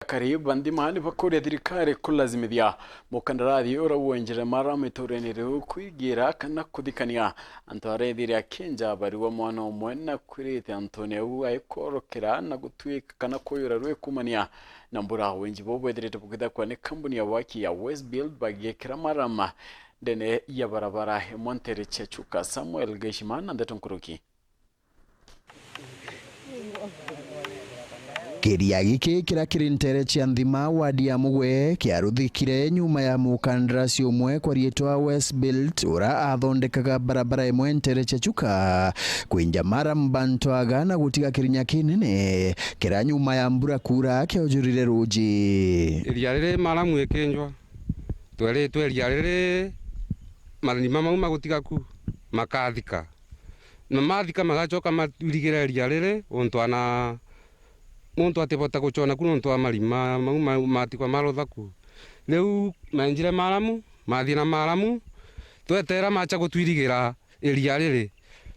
Karibu ndimani bakore thirikari kulazimithia mukandarathi ura wonjere mara miturenire kwigira kana kuthikania antu arethire akinja bariwa mwana umwe na kwirite Antonio aikorokera na gutwika kana kuyura rwe kumania na mbura wenji bobwethirite bukitha kwa ni kambuni ya waki ya Westbuild bagekera marama ndene ya barabara Montere Chechuka. Samuel Geshimana ndatonkuruki Kiria giki kira kirintere cia nthima wadi ya Mugwe kiaruthikire nyuma ya mukandarasi umwe kwa rietwa Westbuild ura athondekaga barabara imwe Ntere Chechuka kwinja mara mbantwaga na gutiga kirinya kinene kira nyuma ya mbura kura kiojurire ruji iria riri maramu ikinjwa tweritwe iria riri marima mau magutiga ku makathika na mathika magacoka matwirigire iria riri untwana muntu atibota gucona kuno ntwa marima mau matikwa marothaku riu menjire maramu mathie na maramu twetera macha gutwirigira iria riri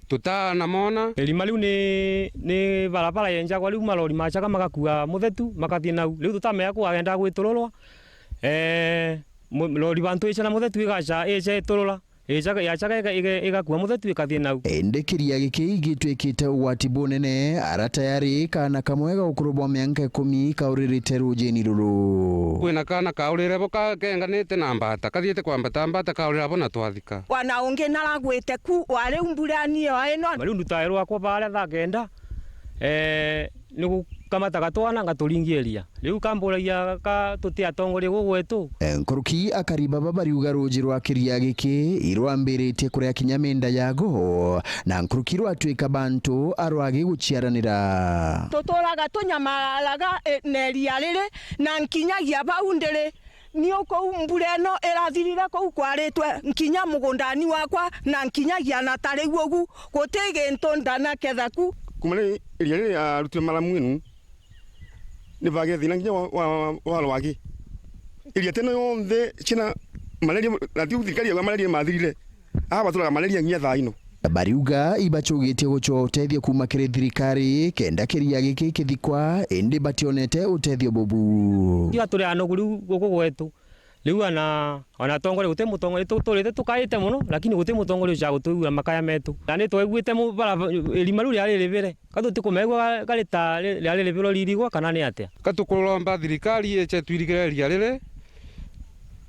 tutana mona irima riu ni barabara yenjagwa riu malori machaga magakua muthetu makathie nau riu tutamenya kwagenda gwitururwa lori bantu icha na muthetu igacha icha iturura yachaga igakua muthetu ikathie nau endekiria giki gitwikite ugwati bunene ara tayari kana kamwega ukurubwa mianka 10 kauririte rujeni ruru kwina kana kaurire boka kenganite na mbata kathiete kwambata mbata kaurira bona twathika wana ungi naragwite ku wari umburani yo ino riu ndutairwa kwa bare thakenda ni kamata twana ngaturingieria riu kamburagia ka tutia tongori gugwetu nkuruki akariba babariuga ruji rwa kiria giki irwambiritie kuria kinyamenda yago na nkuruki rwatwika bantu arwagi guciaranira tutoraga tunyamaraga neria riri na nkinyagia baundiri ni uko mbura eno irathirire kou kwaritwe nkinya mugundani wakwa na nkinyagia na tariu ogu gutige ntondana kethaku kumane iria riri arutire maramu inu ni bage thina nginya wa rwagi iria teno yonthe china malaria na tiu thirikari ya malaria mathirire abaturaga malaria nginya thaa ino bariuga ibachugitie gucho utethio kuma kiri thirikari kenda kiria giki kithikwa indi bationete utethio bobu tiga turi anoguru guku gwetu riu ona tongore gute mutongore turite tukaite muno lakini gute mutongore ucha gutuigura makaya metu na twiguite irima riu riari rivire katuti kumegwa garita riari riviro ririgwa kana ni atia katukuromba thirikari eche twirigire iria riri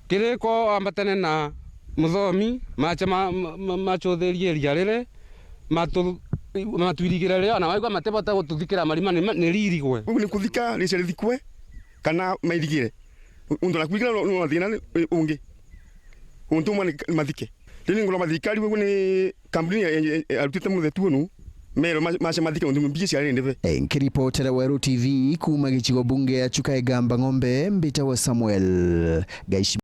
kiriko ambatane na muthomi macha machutherie iria riri matwirigire rio na waigwa matebota gututhikira marima ni ririgwe ni kuthika rithikwe kana mairigire undu na kwigana no thina ungi untu mwana mathike riri ngoro mathikari we ni kampuni arutite muthetu nu mero macha mathike undu mbije cia rindeve nkiripotera Weru TV kuma gichigo bunge ya Chuka Igamba Ng'ombe mbita wa Samuel Gaishi.